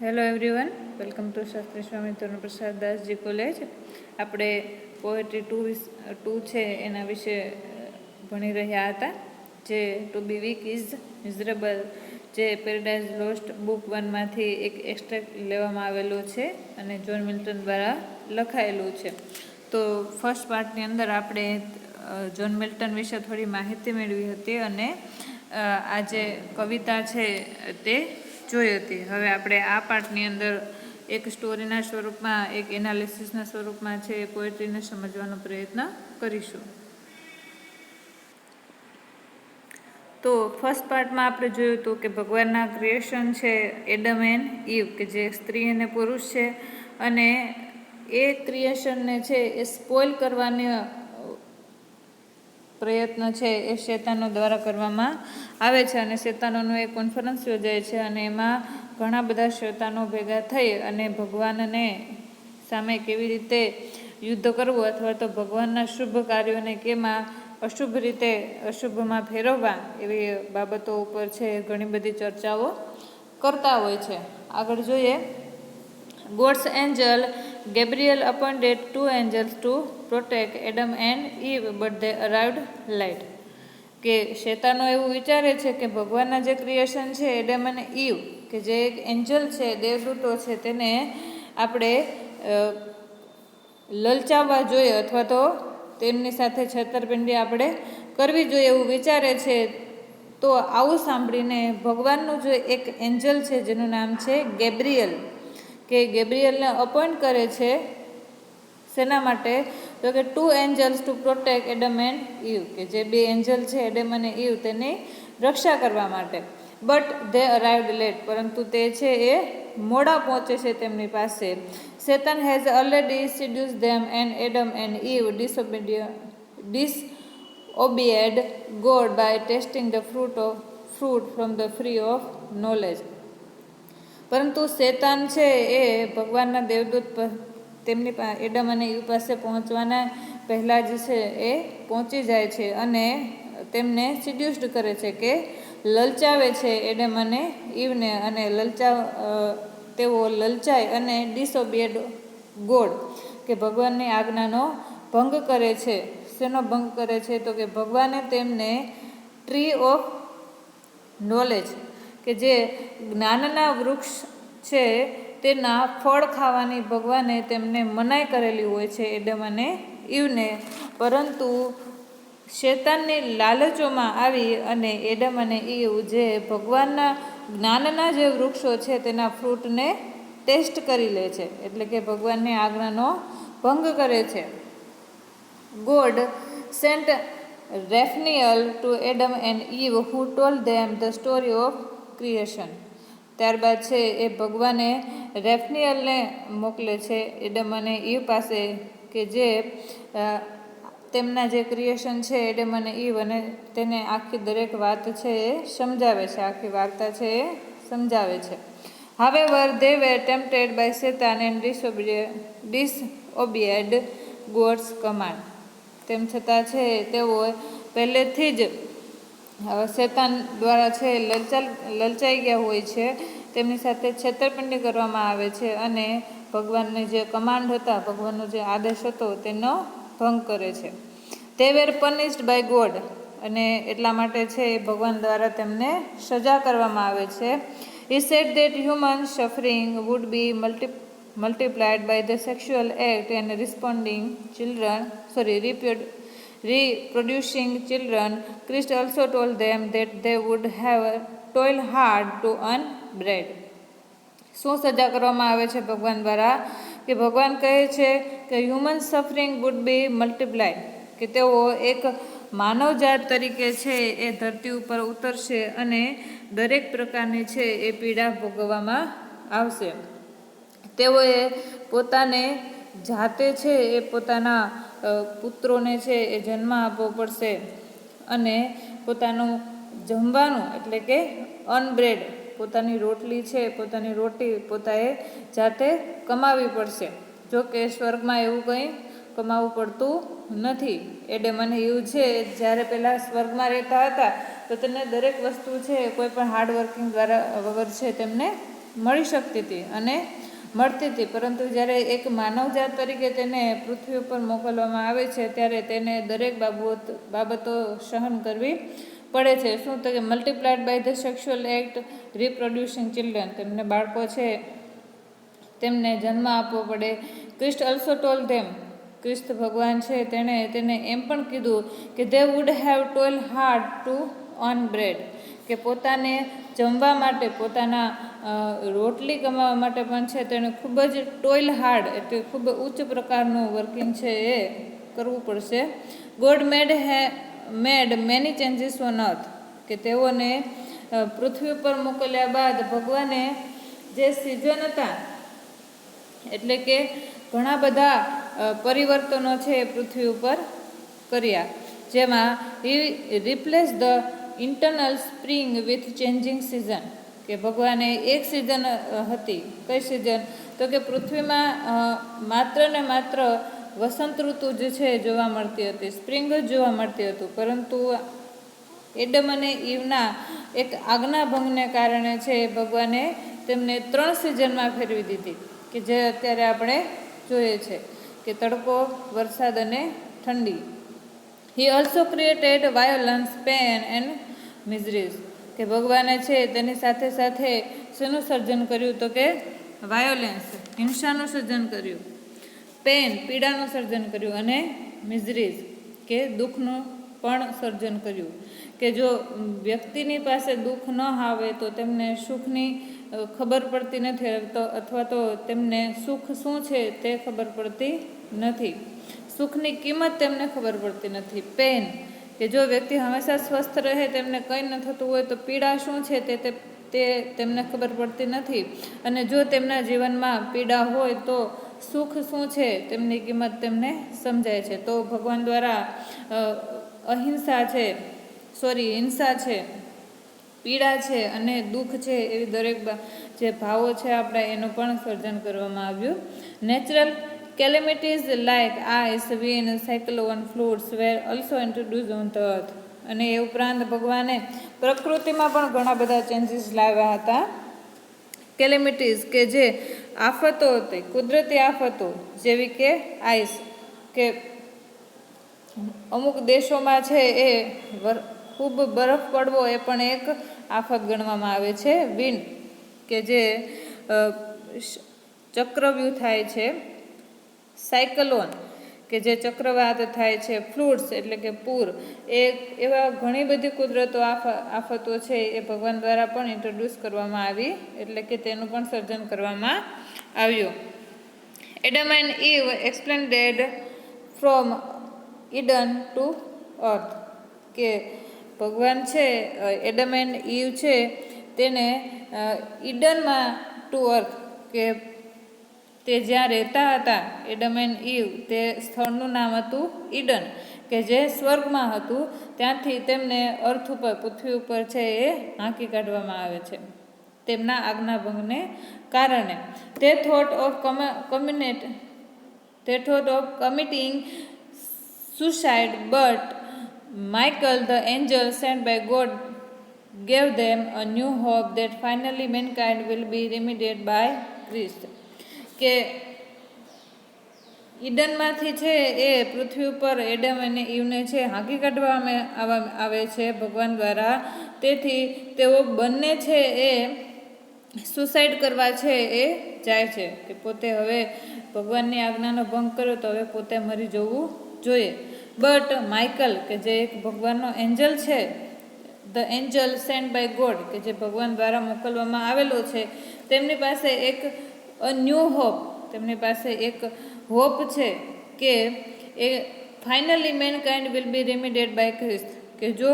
Hello everyone, welcome to Shastri Swami Tarun Prasad Dasji college. આપણે poetry two છે એના વિશે ભણી રહ્યા હતા, જે to be weak is miserable, જે પેરેડાઇઝ લોસ્ટ બુક 1માંથી એક એક્સ્ટ્રેક્ટ લેવામાં આવેલું છે અને જ્હોન મિલ્ટન દ્વારા લખાયેલું છે. તો ફર્સ્ટ પાર્ટની અંદર આપણે જ્હોન મિલ્ટન વિશે થોડી માહિતી મેળવી હતી અને આ જે કવિતા છે તે જોઈ હતી. હવે આપણે આ પાર્ટની અંદર એક સ્ટોરીના સ્વરૂપમાં, એક એનાલિસિસના સ્વરૂપમાં છે એ પોએટ્રીને સમજવાનો પ્રયત્ન કરીશું. તો ફર્સ્ટ પાર્ટમાં આપણે જોયું હતું કે ભગવાનના ક્રિએશન છે એડમ એન્ડ ઈવ, કે જે સ્ત્રી અને પુરુષ છે, અને એ ક્રિએશનને છે એ સ્પોઇલ કરવાની પ્રયત્ન છે એ શેતાનો દ્વારા કરવામાં આવે છે અને શેતાનોનું એક કોન્ફરન્સ યોજાય છે અને એમાં ઘણા બધા શેતાનો ભેગા થઈ અને ભગવાનને સામે કેવી રીતે યુદ્ધ કરવું અથવા તો ભગવાનના શુભ કાર્યોને કેમાં અશુભ રીતે અશુભમાં ફેરવવા એવી બાબતો ઉપર છે ઘણી બધી ચર્ચાઓ કરતા હોય છે. આગળ જોઈએ. Gods Angel Gabriel appointed 2 angels to protect Adam and Eve, but they arrived late. કે શેતાનો એવું વિચારે છે કે ભગવાનના જે ક્રિએશન છે એડમ અને ઈવ, કે જે એક એન્જલ છે, દેવદૂતો છે, તેને આપણે લલચાવવા જોઈએ અથવા તો તેમની સાથે છેતરપિંડી આપણે કરવી જોઈએ એવું વિચારે છે. તો આવું સાંભળીને ભગવાનનું જો એક એન્જલ છે જેનું નામ છે ગેબ્રિયલ, કે ગેબ્રિયલને અપોઇન્ટ કરે છે શેના માટે? તો કે 2 angels to protect Adam and eve, કે જે 2 એન્જલ છે એડમ અને ઈવ તેની રક્ષા કરવા માટે. બટ ધે અરાઇવ્ડ લેટ, પરંતુ તે છે એ મોડા પહોંચે છે તેમની પાસે. Satan has already seduced them and Adam and Eve disobeyed God by tasting the fruit from the tree of knowledge. પરંતુ શેતાન છે એ ભગવાનના દેવદૂત તેમની એડમ અને ઈવ પાસે પહોંચવાના પહેલાં જ છે એ પહોંચી જાય છે અને તેમને સિડ્યુસ્ડ કરે છે, કે લલચાવે છે એડમ અને ઈવને, અને તેઓ લલચાય અને ડિસઓબેડ ગોડ, કે ભગવાનની આજ્ઞાનો ભંગ કરે છે. શેનો ભંગ કરે છે? તો કે ભગવાને તેમને ટ્રી ઓફ નોલેજ, કે જે જ્ઞાનના વૃક્ષ છે તેના ફળ ખાવાની ભગવાને તેમને મનાઈ કરેલી હોય છે એડમ અને ઈવને. પરંતુ શેતાનની લાલચોમાં આવી અને એડમ અને ઈવ જે ભગવાનના જ્ઞાનના જે વૃક્ષો છે તેના ફ્રૂટને ટેસ્ટ કરી લે છે, એટલે કે ભગવાનની આજ્ઞાનો ભંગ કરે છે. God sent Raphael to Adam and Eve, who told them the story of creation. ત્યારબાદ છે એ ભગવાને રેફનિયલને મોકલે છે એડમ અને ઈવ પાસે, કે જે તેમના જે ક્રિએશન છે એડમ અને ઈવ, અને તેને આખી દરેક વાત છે એ સમજાવે છે, આખી વાર્તા છે એ સમજાવે છે. However, they were tempted by Satan and disobeyed God's command. તેમ છતાં છે તેઓ પહેલેથી જ શેતાન દ્વારા છે લલચાઈ ગયા હોય છે, તેમની સાથે છેતરપિંડી કરવામાં આવે છે અને ભગવાનને જે કમાન્ડ હતા, ભગવાનનો જે આદેશ હતો તેનો ભંગ કરે છે. They were punished by God, અને એટલા માટે છે ભગવાન દ્વારા તેમને સજા કરવામાં આવે છે. He said that human suffering would be multiplied by the sexual act and reproducing children. Christ also told them that they would have toil hard to earn bread. શું સજા કરવામાં આવે છે ભગવાન દ્વારા? કે ભગવાન કહે છે કે human suffering would be multiply, કે તેઓ એક માનવજાત તરીકે છે એ ધરતી ઉપર ઉતરશે અને દરેક પ્રકારની છે એ પીડા ભોગવવામાં આવશે. તેઓએ પોતાને જાતે છે એ પોતાના પુત્રોને છે એ જન્મ આપવો પડશે અને પોતાનું જમવાનું, એટલે કે અનબ્રેડ, પોતાની રોટલી છે, પોતાની રોટી પોતાએ જાતે કમાવી પડશે. જો કે સ્વર્ગમાં એવું કંઈ કમાવું પડતું નથી. એડમ અને ઈવ છે જ્યારે પહેલાં સ્વર્ગમાં રહેતા હતા તો તેમને દરેક વસ્તુ છે કોઈ પણ હાર્ડવર્કિંગ દ્વારા વગર છે તેમને મળી શકતી હતી અને મળતી હતી, પરંતુ જ્યારે એક માનવજાત તરીકે તેને પૃથ્વી ઉપર મોકલવામાં આવે છે ત્યારે તેને દરેક બાબતો સહન કરવી પડે છે. શું તો કે multiplied by the sexual act, reproducing children, તેમને બાળકો છે તેમને જન્મ આપવો પડે. Christ also told them, Christ ભગવાન છે તેણે તેને એમ પણ કીધું કે they would have toil hard to earn bread, કે પોતાને જમવા માટે, પોતાના રોટલી કમાવા માટે પણ છે તેણે ખૂબ જ ટોઇલ હાર્ડ એટલે ખૂબ ઉચ્ચ પ્રકારનું વર્કિંગ છે એ કરવું પડશે. God made many changes on અર્થ, કે તેઓને પૃથ્વી ઉપર મોકલ્યા બાદ ભગવાને જે સિઝન હતા એટલે કે ઘણા બધા પરિવર્તનો છે એ પૃથ્વી ઉપર કર્યા, જેમાં replace the internal spring with changing season, કે ભગવાને એક સિઝન હતી, કઈ સિઝન તો કે પૃથ્વીમાં માત્ર ને માત્ર વસંત ઋતુ જે છે જોવા મળતી હતી, સ્પ્રિંગ જ જોવા મળતી હતું, પરંતુ એડમ અને ઈવના એક આજ્ઞાભંગને કારણે છે ભગવાને તેમને 3 સિઝનમાં ફેરવી દીધી, કે જે અત્યારે આપણે જોઈએ છે કે તડકો, વરસાદ અને ઠંડી. He also created violence, pain and miseries, કે ભગવાને છે તેની સાથે સાથે શેનું સર્જન કર્યું તો કે વાયોલેન્સ, હિંસાનું સર્જન કર્યું, પેન, પીડાનું સર્જન કર્યું અને મિઝરીઝ, કે દુઃખનું પણ સર્જન કર્યું. કે જો વ્યક્તિની પાસે દુઃખ ન આવે તો તેમને સુખની ખબર પડતી નથી, તો અથવા તો તેમને સુખ શું છે તે ખબર પડતી નથી, સુખની કિંમત તેમને ખબર પડતી નથી. પેન, કે જો વ્યક્તિ હંમેશા સ્વસ્થ રહે, તેમને કંઈ ન થતું હોય તો પીડા શું છે તે તેમને ખબર પડતી નથી, અને જો તેમના જીવનમાં પીડા હોય તો સુખ શું છે તેમની કિંમત તેમને સમજાય છે. તો ભગવાન દ્વારા હિંસા છે, પીડા છે અને દુઃખ છે એવી દરેક જે ભાવો છે આપણા એનું પણ સર્જન કરવામાં આવ્યું. Natural calamities like ice, wind, cyclone, floods were also introduce on the earth, અને એ ઉપરાંત ભગવાને પ્રકૃતિમાં પણ ઘણા બધા ચેન્જીસ લાવ્યા હતા. કેલેમિટીઝ, કે જે આફતો હતી, કુદરતી આફતો જેવી કે આઈસ, કે અમુક દેશોમાં છે એ ખૂબ બરફ પડવો એ પણ એક આફત ગણવામાં આવે છે. વિન્ડ, કે જે ચક્રવ્યૂહ થાય છે. સાયક્લોન, કે જે ચક્રવાત થાય છે. ફ્લૂડ્સ, એટલે કે પૂર, એવા ઘણી બધી કુદરતો આફતો છે એ ભગવાન દ્વારા પણ ઇન્ટ્રોડ્યુસ કરવામાં આવી, એટલે કે તેનું પણ સર્જન કરવામાં આવ્યું. Adam and Eve expelled from Eden to earth, કે ભગવાન છે એડમ એન્ડ ઈવ છે તેને ઈડનમાં ટુ અર્થ, કે તે જ્યાં રહેતા હતા એડમ એન્ડ ઈવ, તે સ્થળનું નામ હતું ઈડન, કે જે સ્વર્ગમાં હતું, ત્યાંથી તેમને અર્થ ઉપર, પૃથ્વી ઉપર છે એ હાંકી કાઢવામાં આવે છે તેમના આજ્ઞાભંગને કારણે. તે thought of committing suicide, but Michael the angel sent by God gave them a new hope that finally mankind will be remedied by Christ, કે ઈડનમાંથી છે એ પૃથ્વી ઉપર એડમ અને ઈવને છે હાંકી કાઢવામાં આવે છે ભગવાન દ્વારા. તેથી તેઓ બંને છે એ સુસાઇડ કરવા છે એ જાય છે, કે પોતે હવે ભગવાનની આજ્ઞાનો ભંગ કર્યો તો હવે પોતે મરી જવું જોઈએ. બટ માઇકલ, કે જે એક ભગવાનનો એન્જલ છે, the angel sent by God, કે જે ભગવાન દ્વારા મોકલવામાં આવેલો છે, તેમની પાસે એક ન્યૂ હોપ, તેમની પાસે એક હોપ છે કે એ finally mankind will be remedied by Christ, કે જો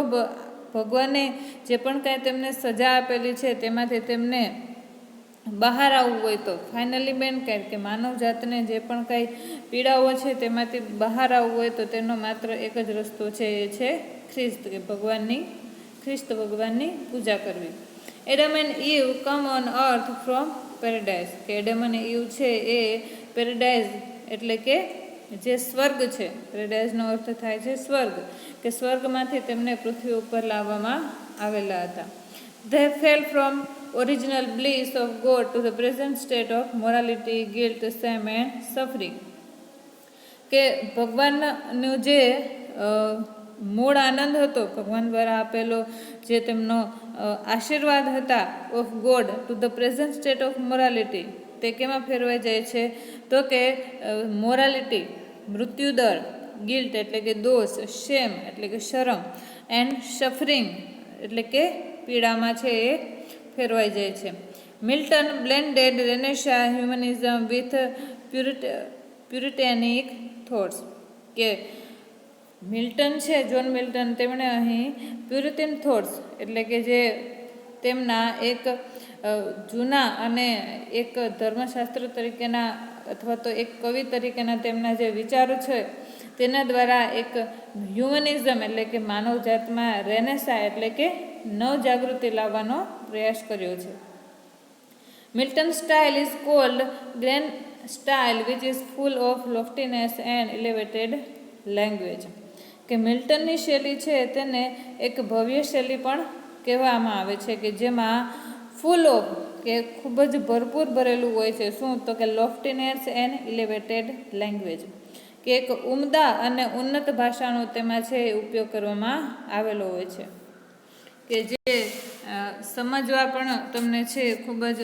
ભગવાને જે પણ કાંઈ તેમને સજા આપેલી છે તેમાંથી તેમને બહાર આવવું હોય તો ફાઇનલી મેનકાઇન્ડ, કે માનવ જાતને જે પણ કાંઈ પીડાઓ છે તેમાંથી બહાર આવવું હોય તો તેનો માત્ર એક જ રસ્તો છે, એ છે ખ્રિસ્ત, કે ખ્રિસ્ત ભગવાનની પૂજા કરવી. Adam and Eve come on earth from paradise, કે એડમ અને ઈવ છે એ પેરેડાઇઝ એટલે કે જે સ્વર્ગ છે, પેરેડાઇઝનો અર્થ થાય છે સ્વર્ગ, કે સ્વર્ગમાંથી તેમને પૃથ્વી ઉપર લાવવામાં આવેલા હતા. They fail from original bliss of God to the present state of morality, guilt, shame and suffering. કે ભગવાનનો જે મૂળ આનંદ હતો, ભગવાન દ્વારા આપેલો જે તેમનો આશીર્વાદ હતા of God to the present state of morality, તે કેમાં ફેરવાઈ જાય છે? તો કે મોરાલિટી મૃત્યુદર, ગિલ્ટ એટલે કે દોષ, શેમ એટલે કે શરમ, એન્ડ સફરિંગ એટલે કે પીડામાં છે એ ફેરવાઈ જાય છે. Milton blended Renaissance humanism with puritanic thoughts. કે મિલ્ટન છે, જ્હોન મિલ્ટન, તેમણે અહીં પ્યુરિટન થોટ્સ એટલે કે જે તેમના એક જૂના અને એક ધર્મશાસ્ત્ર તરીકેના અથવા તો એક કવિ તરીકેના તેમના જે વિચારો છે તેના દ્વારા એક હ્યુમનિઝમ એટલે કે માનવ જાતમાં રેનેસા એટલે કે નવજાગૃતિ લાવવાનો પ્રયાસ કર્યો છે. Milton style is called grand style which is full of loftiness and elevated language. કે મિલ્ટનની શૈલી છે તેને એક ભવ્ય શૈલી પણ કહેવામાં આવે છે, કે જેમાં ફૂલ ઓફ કે ખૂબ જ ભરપૂર ભરેલું હોય છે. શું? તો કે લોફ્ટીનેસ એન્ડ એલિવેટેડ લેંગ્વેજ, કે એક ઉમદા અને ઉન્નત ભાષાનો તેમાં છે ઉપયોગ કરવામાં આવેલો હોય છે, કે જે સમજવા પણ તમને છે ખૂબ જ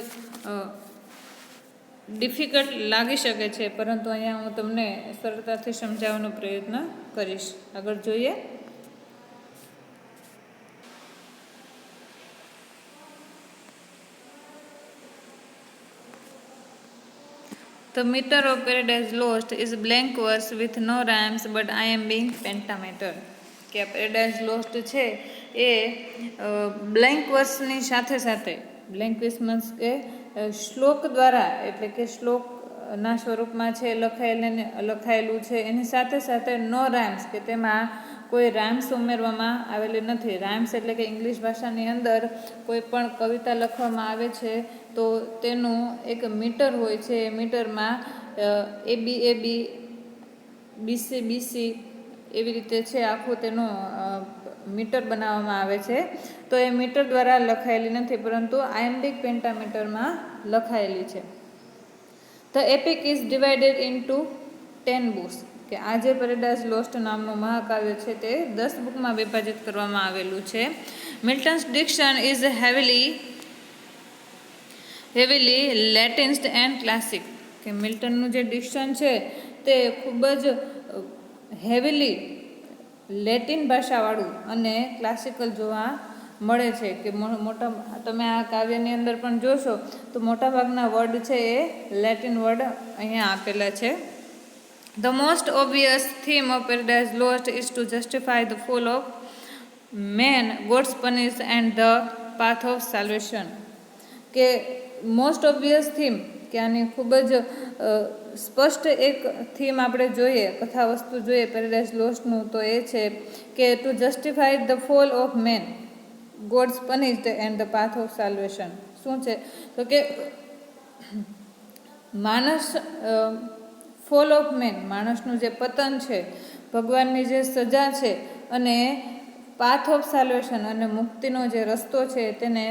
ડિફિકલ્ટ લાગી શકે છે, પરંતુ અહીંયા હું તમને સરળતાથી સમજાવવાનો પ્રયત્ન કરીશ. આગળ જોઈએ. The meter of Paradise Lost is blank verse with no rhymes but I am being pentameter. કે પેરેડાઇઝ લોસ્ટ છે એ બ્લેન્ક વર્સની સાથે સાથે, બ્લેન્ક વર્સ મીન્સ કે શ્લોક દ્વારા એટલે કે શ્લોકના સ્વરૂપમાં છે લખાયેલું છે, એની સાથે સાથે નો રાઇમ્સ કે તેમાં કોઈ રાઇમ્સ ઉમેરવામાં આવેલી નથી. રાઇમ્સ એટલે કે ઇંગ્લિશ ભાષાની અંદર કોઈ પણ કવિતા લખવામાં આવે છે તો તેનું એક મીટર હોય છે. એ મીટરમાં ABAB, BC એવી રીતે છે આખું તેનું મીટર બનાવવામાં આવે છે. તો એ મીટર દ્વારા લખાયેલી નથી, પરંતુ આયમ્બિક પેન્ટામીટરમાં લખાયેલી છે. The EPIC is divided into 10 books. કે આ જે પેરેડાઇઝ લોસ્ટ નામનું મહાકાવ્ય છે તે 10 બુકમાં વિભાજિત કરવામાં આવેલું છે. મિલ્ટન્સ ડિક્શન ઇઝ હેવીલી લેટિન્સ્ડ એન્ડ ક્લાસિક. કે મિલ્ટનનું જે ડિક્શન છે તે ખૂબ જ હેવીલી લેટિન ભાષાવાળું અને ક્લાસિકલ જોવા મળે છે. કે મોટા તમે આ કાવ્યની અંદર પણ જોશો તો મોટાભાગના વર્ડ છે એ લેટિન વર્ડ અહીંયા આપેલા છે. The most obvious theme of Paradise Lost is to justify the fall of man, God's punish and the path of salvation. કે મોસ્ટ ઓબ્વિયસ થીમ, કે આની ખૂબ જ સ્પષ્ટ એક થીમ આપણે જોઈએ, કથા વસ્તુ જોઈએ પેરેડાઇઝ લોસ્ટનું, તો એ છે કે to justify the fall of man, God's punished and the path of salvation. શું છે? તો કે માણસ ફોલ ઓફ મેન, માણસનું જે પતન છે, ભગવાનની જે સજા છે, અને પાથ ઓફ સાલ્વેશન અને મુક્તિનો જે રસ્તો છે તેને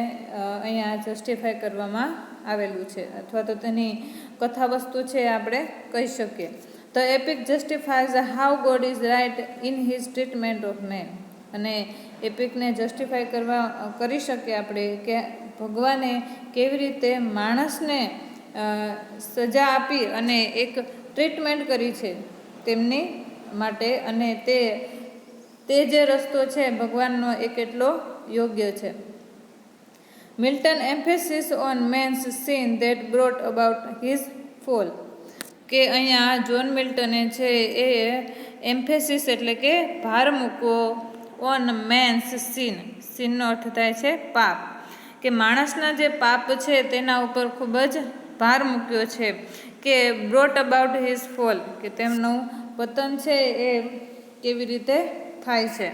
અહીંયા જસ્ટિફાય કરવામાં આવેલું છે, અથવા તો તેની કથા વસ્તુ છે આપણે કહી શકીએ. The epic justifies how God is right in his treatment of man. અને એપિકને જસ્ટિફાય કરી શકીએ આપણે કે ભગવાને કેવી રીતે માણસને સજા આપી અને એક ટ્રીટમેન્ટ કરી છે તેમની માટે, અને તે જે રસ્તો છે ભગવાનનો એ કેટલો યોગ્ય છે. Milton emphasis on man's sin that brought about his fall. કે અહીંયા જ્હોન મિલ્ટને છે એ એમ્ફેસિસ એટલે કે ભાર મૂકવો ઓન મેન્સ સિન, સિનનો અર્થ થાય છે પાપ, કે માણસના જે પાપ છે તેના ઉપર ખૂબ જ ભાર મૂક્યો છે. કે બ્રોટ અબાઉટ હિઝ ફોલ, કે તેમનું પતન છે એ કેવી રીતે થાય છે,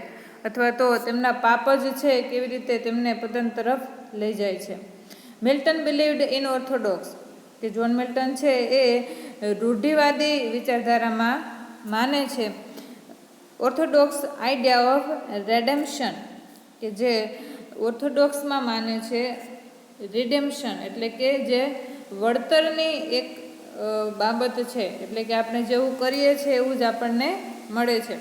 અથવા તો તેમના પાપ જ છે કેવી રીતે તેમને પતન તરફ લઈ જાય છે. Milton believed in orthodox. કે જ્હોન મિલ્ટન છે એ રૂઢિવાદી વિચારધારામાં માને છે. ઓર્થોડોક્સ આઈડિયા ઓફ રેડેમ્પશન, કે જે ઓર્થોડોક્સમાં માને છે રિડેમ્પશન એટલે કે જે વળતરની એક બાબત છે, એટલે કે આપણે જેવું કરીએ છીએ એવું જ આપણને મળે છે.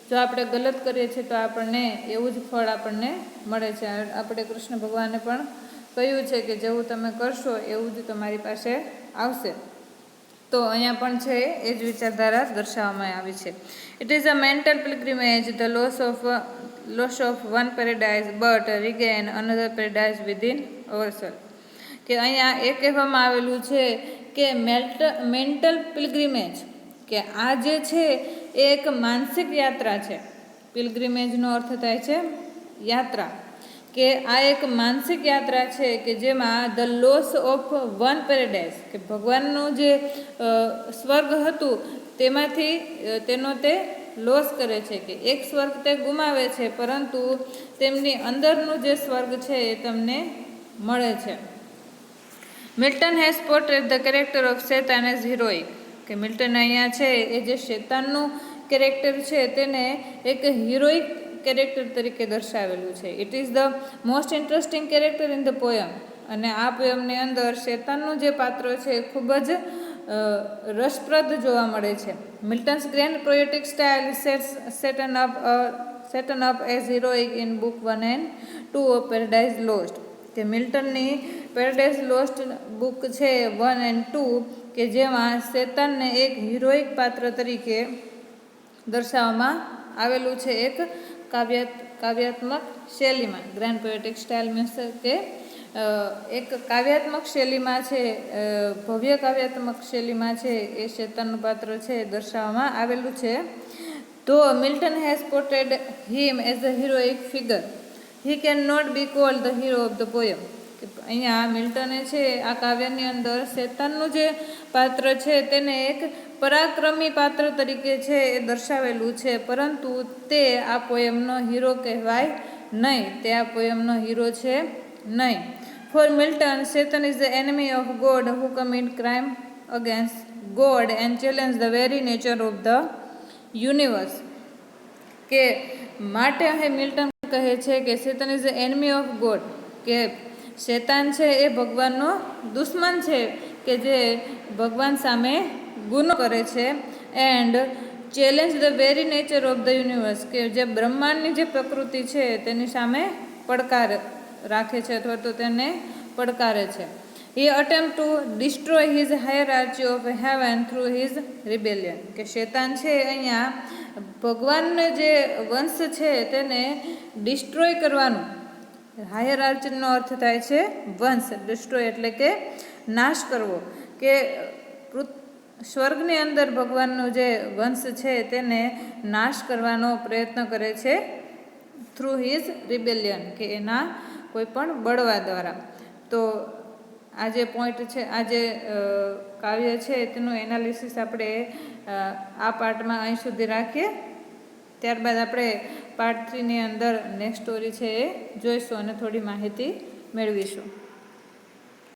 જો આપણે ગલત કરીએ છીએ તો આપણને એવું જ ફળ આપણને મળે છે. આપણે કૃષ્ણ ભગવાને પણ કહ્યું છે કે જેવું તમે કરશો એવું જ તમારી પાસે આવશે. તો અહીંયા પણ છે એ જ વિચારધારા દર્શાવવામાં આવી છે. It is a mental pilgrimage, the loss of one paradise but regain another paradise within ourself. કે અહીંયા એ કહેવામાં આવેલું છે કે મેન્ટલ પિલગ્રિમેજ, કે આ જે છે એ એક માનસિક યાત્રા છે. પિલગ્રિમેજનો અર્થ થાય છે યાત્રા, કે આ એક માનસિક યાત્રા છે કે જેમાં the loss of one paradise, કે ભગવાનનું જે સ્વર્ગ હતું તેમાંથી તેનો તે લોસ કરે છે, કે એક સ્વર્ગ તે ગુમાવે છે પરંતુ તેમની અંદરનું જે સ્વર્ગ છે એ તમને મળે છે. Milton has portrait the character of Satan as heroic, કે મિલ્ટન અહીંયા છે એ જે શેતાનનું કેરેક્ટર છે તેને એક હિરોઇક કેરેક્ટર તરીકે દર્શાવેલું છે. It is the most interesting character in the poem, અને આ પોયમની અંદર શેતાનનું જે પાત્ર છે એ ખૂબ જ રસપ્રદ જોવા મળે છે. Milton's grand poetic style Satan up as heroic in book 1 and 2 of Paradise Lost, કે મિલ્ટનની પેરેડાઇઝ લોસ્ટ બુક છે 1 and 2, કે જેમાં શેતાનને એક હિરોઇક પાત્ર તરીકે દર્શાવવામાં આવેલું છે એક કાવ્યાત્મક શૈલીમાં. ગ્રેન્ડ પોએટિક સ્ટાઇલ મીન્સ કે એક કાવ્યાત્મક શૈલીમાં છે, ભવ્ય કાવ્યાત્મક શૈલીમાં છે એ શેતાનનું પાત્ર છે દર્શાવવામાં આવેલું છે. તો Milton has portrayed him as a heroic figure, he can not be called the hero of the poem. અહીંયા મિલ્ટને છે આ કાવ્યની અંદર શેતાનનું જે પાત્ર છે તેને એક પરાક્રમી પાત્ર તરીકે છે એ દર્શાવેલું છે, પરંતુ તે આ પોયમનો હીરો કહેવાય નહીં, તે આ પોયમનો હીરો છે નહીં. For Milton, Satan is the enemy of God who commit crime against God and challenge the very nature of the universe. કે માટે અહીં મિલ્ટન કહે છે કે Satan is the enemy of God, કે શેતાન છે એ ભગવાનનો દુશ્મન છે કે જે ભગવાન સામે ગુનો કરે છે. And challenge the very nature of the universe, કે જે બ્રહ્માંડની જે પ્રકૃતિ છે તેની સામે પડકાર રાખે છે અથવા તો તેને પડકારે છે. He attempt to destroy his hierarchy of heaven through his rebellion, કે શેતાન છે અહીંયા ભગવાનનો જે વંશ છે તેને ડિસ્ટ્રોય કરવાનું. હાયરાર્ચીનો અર્થ થાય છે વંશ, ડિસ્ટ્રોય એટલે કે નાશ કરવો, કે સ્વર્ગની અંદર ભગવાનનો જે વંશ છે તેને નાશ કરવાનો પ્રયત્ન કરે છે થ્રુ હિઝ રિબેલિયન, કે એના કોઈ પણ બળવા દ્વારા. તો આ જે પોઈન્ટ છે, આ જે કાવ્ય છે તેનું એનાલિસિસ આપણે આ પાર્ટમાં અહીં સુધી રાખીએ. ત્યારબાદ આપણે પાર્ટ 3ની અંદર નેક્સ્ટ સ્ટોરી છે એ જોઈશું અને થોડી માહિતી મેળવીશું.